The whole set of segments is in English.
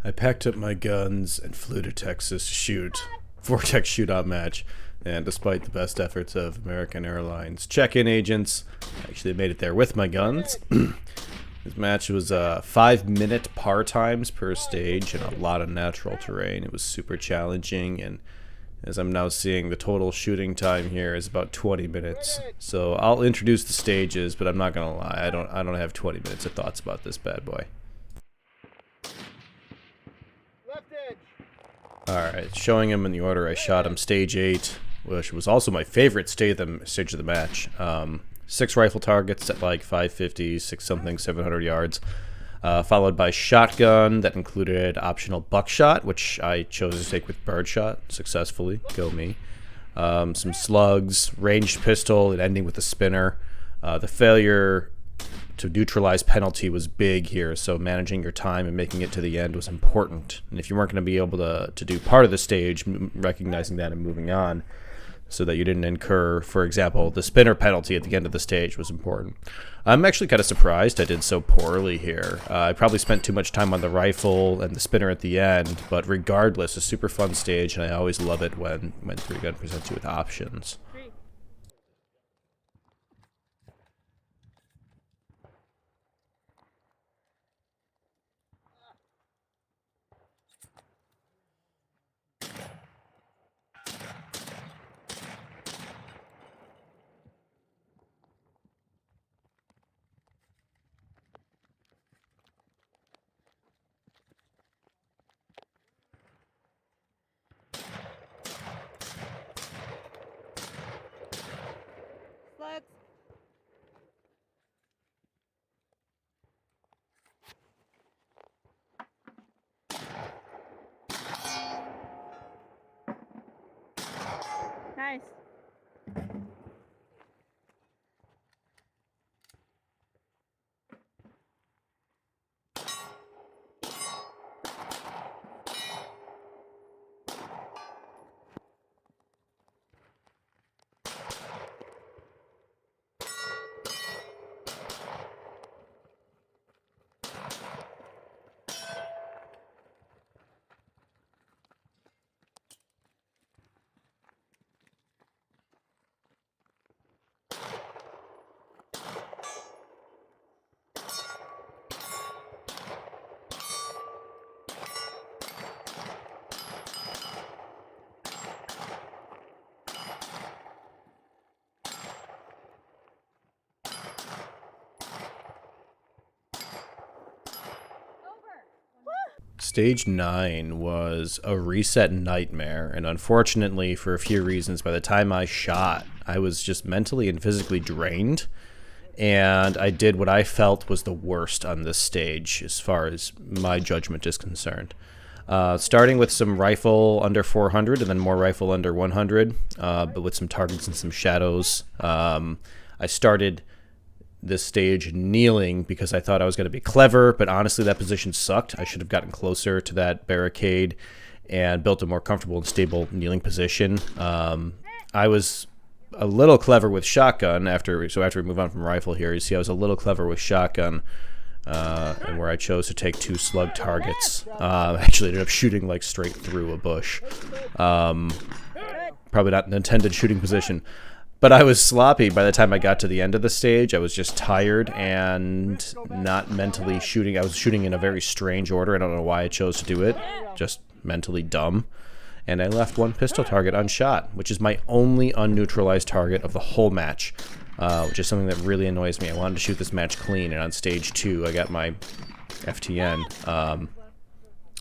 I packed up my guns and flew to Texas to shoot Vortex Shootout match. And despite the best efforts of American Airlines check-in agents, I actually made it there with my guns. This match was 5-minute par times per stage and a lot of natural terrain. It was super challenging, and as I'm now seeing, the total shooting time here is about 20 minutes. So I'll introduce the stages, but I'm not gonna lie, I don't have 20 minutes of thoughts about this bad boy. Alright, showing him in the order I shot him. Stage 8, which was also my favorite stage of the match. 6 rifle targets at like 550, 6-something, 700 yards. Followed by shotgun that included optional buckshot, which I chose to take with birdshot successfully. Go me. Some slugs, ranged pistol, and ending with a spinner. The failure to neutralize penalty was big here, so managing your time and making it to the end was important. And if you weren't going to be able to do part of the stage, recognizing that and moving on, so that you didn't incur, for example, the spinner penalty at the end of the stage was important. I'm actually kind of surprised I did so poorly here. I probably spent too much time on the rifle and the spinner at the end, but regardless, a super fun stage, and I always love it when 3-gun presents you with options. Slugs. Nice. Stage 9 was a reset nightmare, and unfortunately, for a few reasons, by the time I shot, I was just mentally and physically drained, and I did what I felt was the worst on this stage, as far as my judgment is concerned. Starting with some rifle under 400, and then more rifle under 100, but with some targets and some shadows. I started this stage kneeling because I thought I was going to be clever, but honestly that position sucked. I should have gotten closer to that barricade and built a more comfortable and stable kneeling position. I was a little clever with shotgun after we move on from rifle here. You see I was a little clever with shotgun, and where I chose to take 2 slug targets. Actually ended up shooting like straight through a bush. Probably not an intended shooting position. But I was sloppy by the time I got to the end of the stage. I was just tired and not mentally shooting. I was shooting in a very strange order. I don't know why I chose to do it. Just mentally dumb. And I left 1 pistol target unshot, which is my only unneutralized target of the whole match, which is something that really annoys me. I wanted to shoot this match clean, and on stage 2, I got my FTN.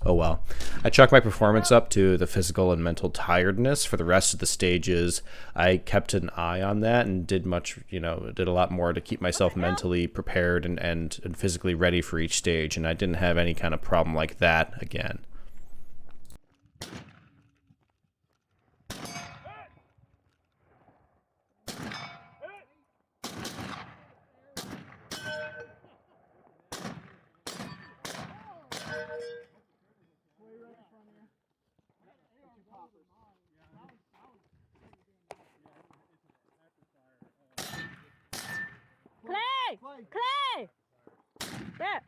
Oh well. I chalked my performance up to the physical and mental tiredness. For the rest of the stages, I kept an eye on that and did a lot more to keep myself mentally prepared and physically ready for each stage, and I didn't have any kind of problem like that again. Clay! There!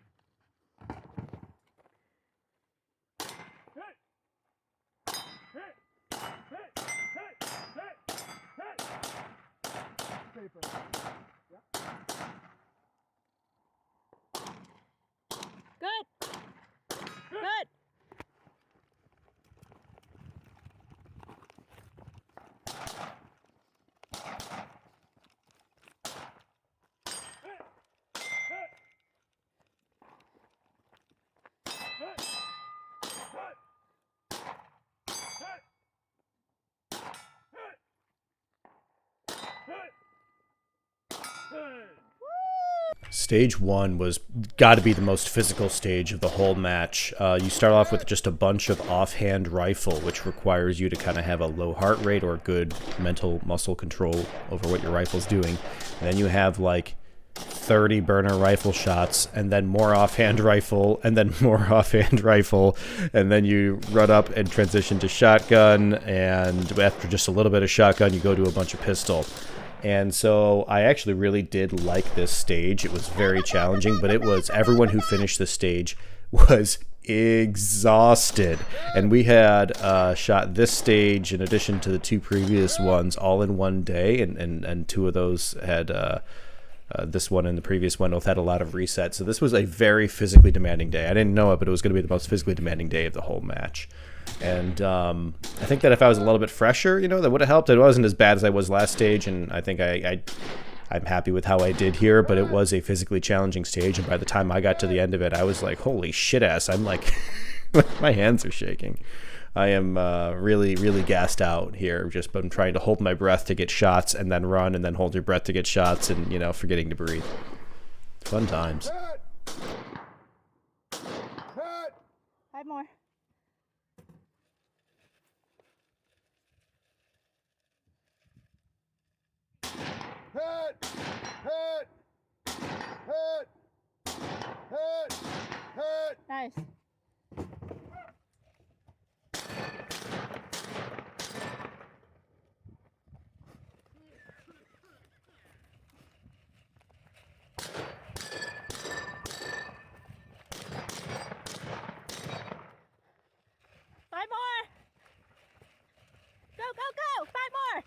Good. Good. Stage 1 was got to be the most physical stage of the whole match. You start off with just a bunch of offhand rifle, which requires you to kind of have a low heart rate or good mental muscle control over what your rifle's doing. And then you have like 30 burner rifle shots, and then more offhand rifle, and then more offhand rifle, and then you run up and transition to shotgun, and after just a little bit of shotgun, you go to a bunch of pistol. And so I actually really did like this stage. It was very challenging, but it was everyone who finished the stage was exhausted. And we had shot this stage in addition to the 2 previous ones all in one day, and 2 of those had this one and the previous one both had a lot of resets. So this was a very physically demanding day. I didn't know it, but it was going to be the most physically demanding day of the whole match. And I think that if I was a little bit fresher, that would have helped. It wasn't as bad as I was last stage, and I think I'm happy with how I did here, but it was a physically challenging stage, and by the time I got to the end of it, I was like, holy shit ass. I'm like, my hands are shaking. I am really, really gassed out here. Just been trying to hold my breath to get shots and then run and then hold your breath to get shots and, forgetting to breathe. Fun times. 5 more. Nice. Go! 5 more!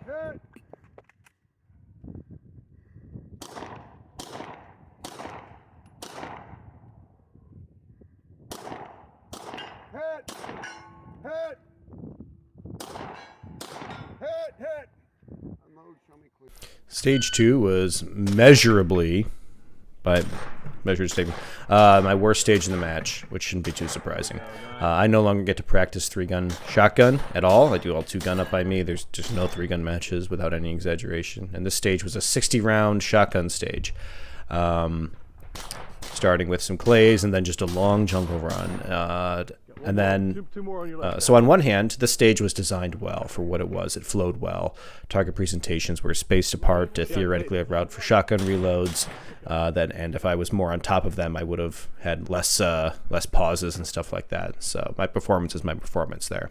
Good! Stage 2 was measurably, by measured statement, my worst stage in the match, which shouldn't be too surprising. I no longer get to practice 3-gun shotgun at all. I do all 2-gun up by me. There's just no 3-gun matches without any exaggeration. And this stage was a 60-round shotgun stage, starting with some clays and then just a long jungle run. And then, so on one hand, the stage was designed well for what it was. It flowed well. Target presentations were spaced apart to theoretically have route for shotgun reloads. And if I was more on top of them, I would have had less pauses and stuff like that. So my performance is my performance there.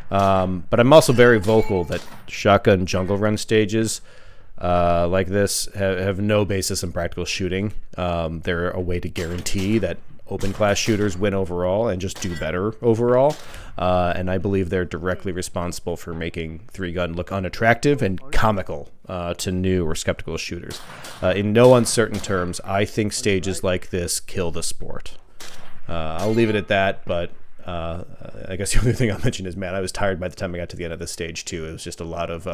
But I'm also very vocal that shotgun jungle run stages like this have no basis in practical shooting. They're a way to guarantee that open class shooters win overall and just do better overall. And I believe they're directly responsible for making 3-gun look unattractive and comical to new or skeptical shooters. In no uncertain terms, I think stages like this kill the sport. I'll leave it at that, but I guess the only thing I'll mention is, man, I was tired by the time I got to the end of the stage, too. It was just a lot of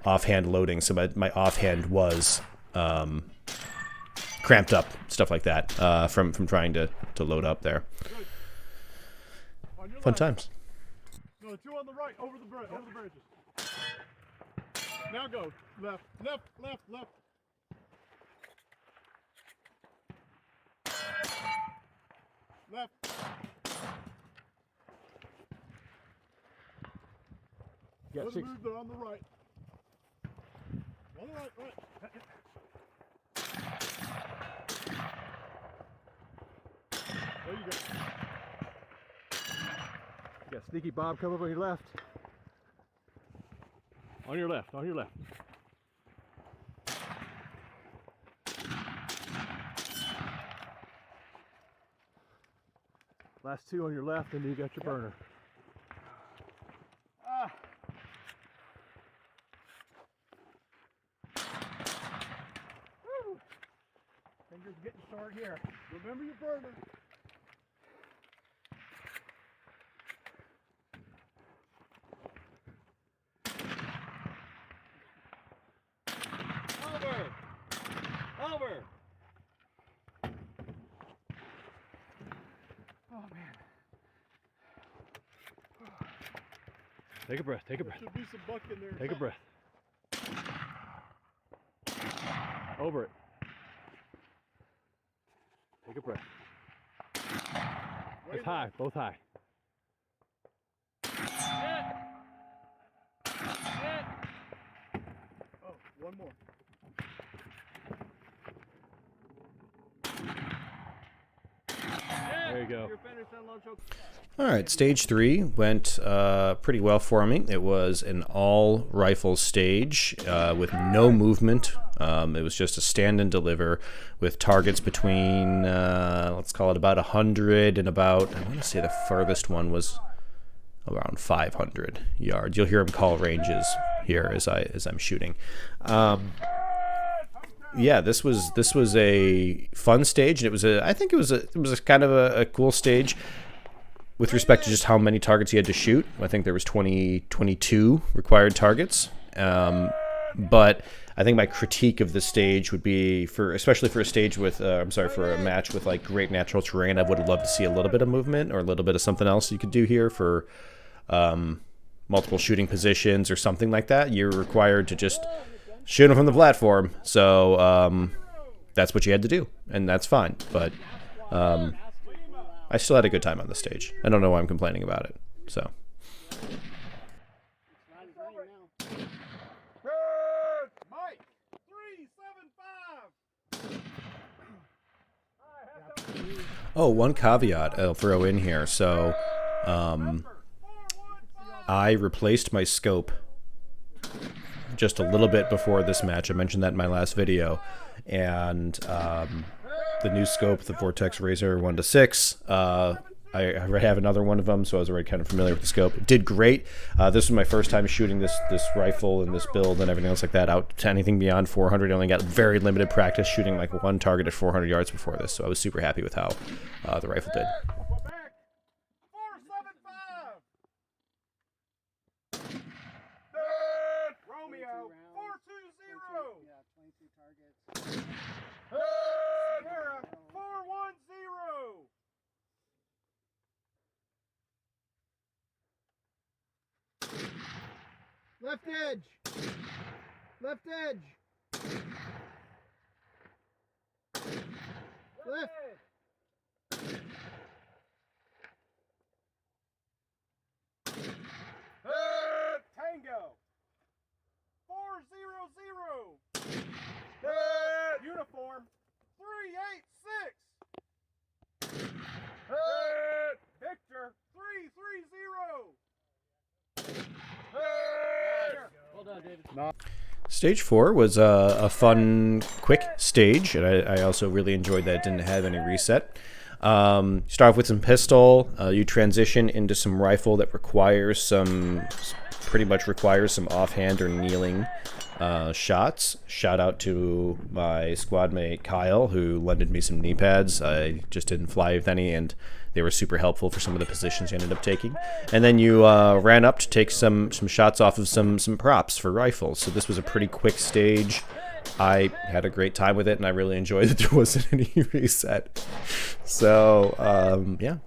offhand loading, so my offhand was cramped up, stuff like that, from trying to load up there. Fun times. No, 2 on the right, over the bridges. Now go. Left. Left. Yeah, Let's 6. move on the right. On the right, right. There you go. You got Sneaky Bob coming over your left. On your left, on your left. Last 2 on your left, and then you got your burner. Woo. Fingers getting sore here. Remember your burner. Over! Oh man. Take a breath, take a breath. Should be some buck in there. Take a breath. Over it. Take a breath. That's high, both high. Oh, one more. There you go. All right, stage 3 went pretty well for me. It was an all rifle stage with no movement. It was just a stand and deliver with targets between, let's call it about 100 and about, I want to say the furthest one was around 500 yards. You'll hear him call ranges here as I'm shooting. Yeah, this was a fun stage, and I think it was a kind of a cool stage with respect to just how many targets you had to shoot. I think there was 22 required targets. But I think my critique of the stage would be especially for a stage with for a match with like great natural terrain, I would have loved to see a little bit of movement or a little bit of something else you could do here for multiple shooting positions or something like that. You're required to just shoot them from the platform, so that's what you had to do, and that's fine. But I still had a good time on the stage. I don't know why I'm complaining about it. So Mike, 375. one caveat I'll throw in here. So I replaced my scope just a little bit before this match. I mentioned that in my last video, and the new scope, the Vortex Razor 1-6, I already have another one of them, so I was already kind of familiar with the scope. It did great. This was my first time shooting this rifle and this build and everything else like that out to anything beyond 400. I only got very limited practice shooting like one target at 400 yards before this, so I was super happy with how the rifle did. Back. 475. Romeo. 420. Yeah, 22 targets. Sierra. 410. Left edge. Left edge. Left. Tango. 400. Uniform. 386. Victor. 330. Well done, David. Stage 4 was a fun, quick stage, and I also really enjoyed that it didn't have any reset. You start off with some pistol, you transition into some rifle that pretty much requires some offhand or kneeling shots. Shout out to my squad mate Kyle, who lended me some knee pads. I just didn't fly with any, and they were super helpful for some of the positions you ended up taking. And then you ran up to take some shots off of some props for rifles. So this was a pretty quick stage. I had a great time with it, and I really enjoyed that there wasn't any reset. So, yeah.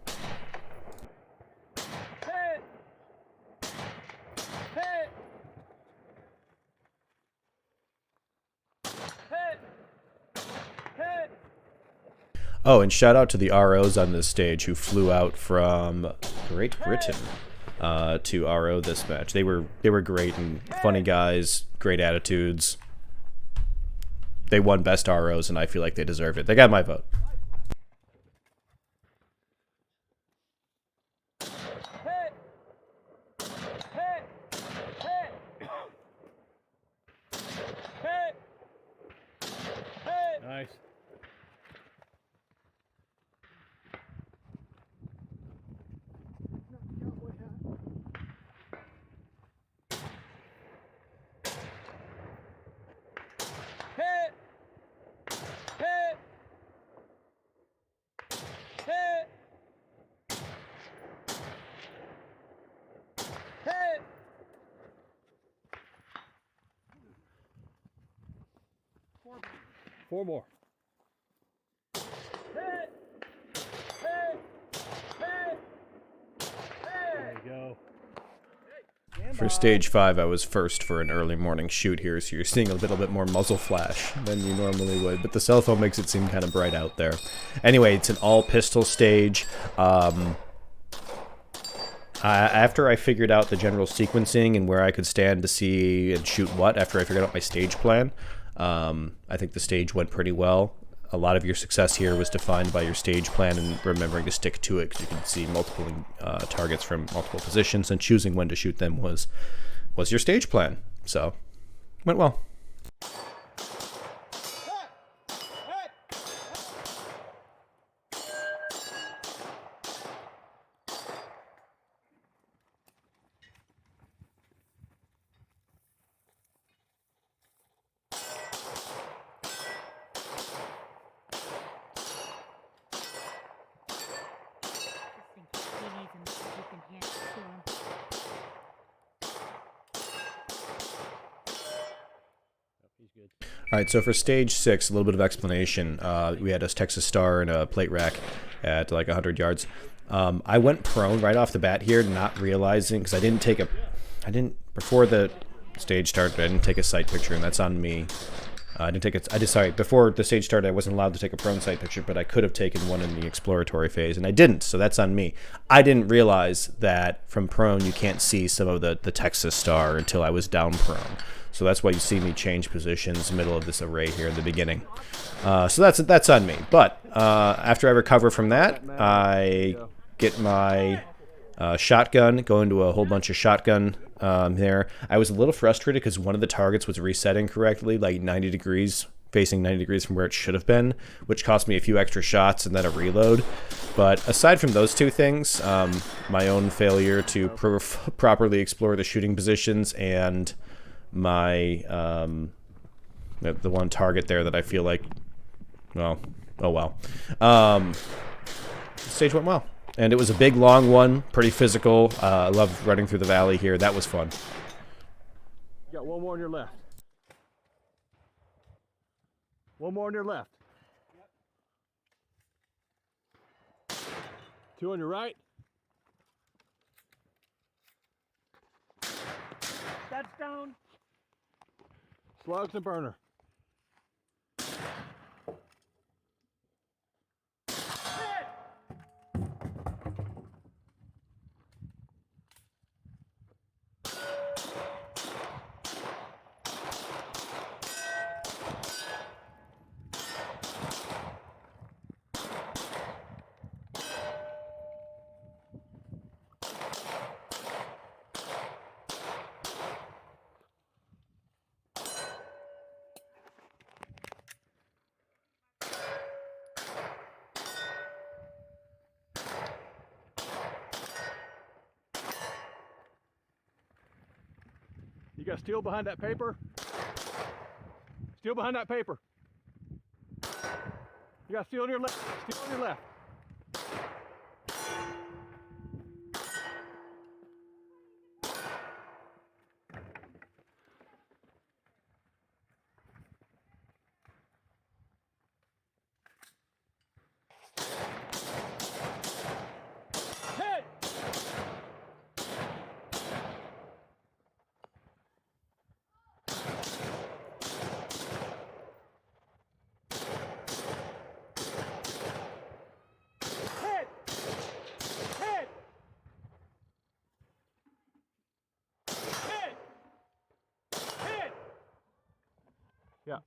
Oh, and shout out to the ROs on this stage who flew out from Great Britain. to RO this match. They were great and funny guys, great attitudes. They won best ROs, and I feel like they deserve it. They got my vote. Nice. Four more. There you go. For stage 5, I was first for an early morning shoot here, so you're seeing a little bit more muzzle flash than you normally would, but the cell phone makes it seem kind of bright out there. Anyway, it's an all-pistol stage. After I figured out the general sequencing and where I could stand to see and shoot what, after I figured out my stage plan, I think the stage went pretty well. A lot of your success here was defined by your stage plan and remembering to stick to it, because you can see multiple targets from multiple positions, and choosing when to shoot them was your stage plan. So, went well. All right, so for stage 6, a little bit of explanation. We had a Texas Star and a plate rack at like 100 yards. I went prone right off the bat here, not realizing, because before the stage started, I didn't take a sight picture, and that's on me. Before the stage started, I wasn't allowed to take a prone sight picture, but I could have taken one in the exploratory phase, and I didn't, so that's on me. I didn't realize that from prone, you can't see some of the Texas Star until I was down prone. So that's why you see me change positions middle of this array here in the beginning. So that's on me. But after I recover from that, I get my shotgun, go into a whole bunch of shotgun there. I was a little frustrated because one of the targets was resetting correctly, like 90 degrees, facing 90 degrees from where it should have been, which cost me a few extra shots and then a reload. But aside from those two things, my own failure to properly explore the shooting positions and my the one target there that I feel like, well, oh well. The stage went well, and it was a big long one, pretty physical. I love running through the valley here. That was fun. You got one more on your left. One more on your left. Two on your right. That's down. Slugs and burner. You got steel behind that paper? Steel behind that paper. You got steel on your left. Steel on your left.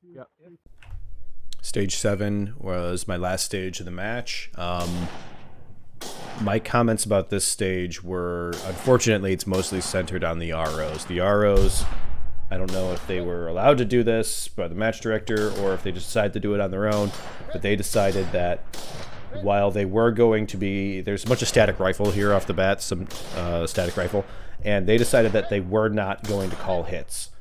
Yeah, yeah. Stage 7 was my last stage of the match. My comments about this stage were, unfortunately, it's mostly centered on the ROs. The ROs, I don't know if they were allowed to do this by the match director or if they just decided to do it on their own, but they decided that while they were going to be, there's a bunch of static rifle here off the bat, some static rifle, and they decided that they were not going to call hits.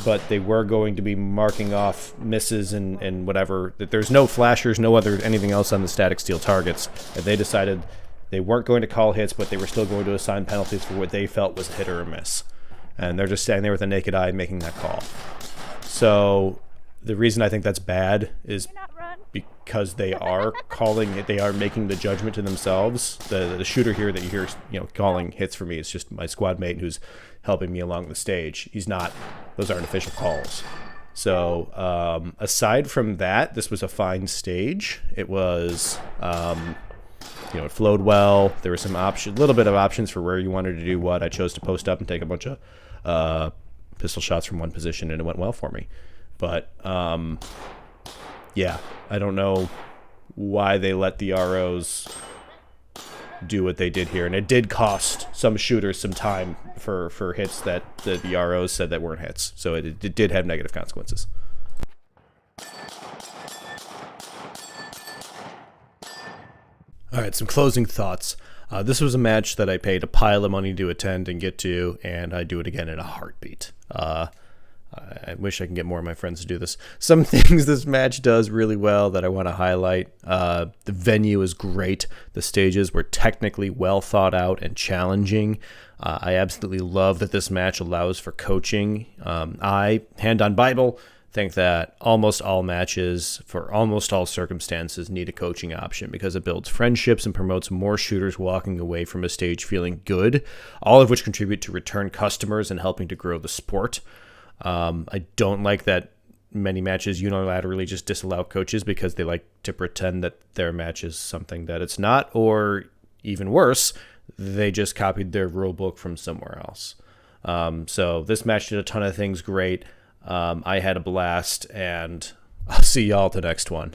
But they were going to be marking off misses and whatever. That there's no flashers, no other anything else on the static steel targets. And they decided they weren't going to call hits, but they were still going to assign penalties for what they felt was a hit or a miss. And they're just standing there with a naked eye making that call. So the reason I think that's bad is because they are calling it, they are making the judgment to themselves. The shooter here that you hear, calling hits for me is just my squad mate who's helping me along the stage. He's not; those aren't official calls. So aside from that, this was a fine stage. It was, it flowed well. There were some little bit of options for where you wanted to do what. I chose to post up and take a bunch of pistol shots from one position, and it went well for me. But yeah, I don't know why they let the ROs do what they did here, and it did cost some shooters some time for hits that the ROs said that weren't hits, so it did have negative consequences. All right, some closing thoughts. This was a match that I paid a pile of money to attend and get to, and I'd do it again in a heartbeat. I wish I can get more of my friends to do this. Some things this match does really well that I want to highlight. The venue is great. The stages were technically well thought out and challenging. I absolutely love that this match allows for coaching. I, hand on Bible, think that almost all matches, for almost all circumstances, need a coaching option because it builds friendships and promotes more shooters walking away from a stage feeling good, all of which contribute to return customers and helping to grow the sport. I don't like that many matches unilaterally just disallow coaches because they like to pretend that their match is something that it's not, or even worse, they just copied their rule book from somewhere else. So this match did a ton of things great. I had a blast, and I'll see y'all at the next one.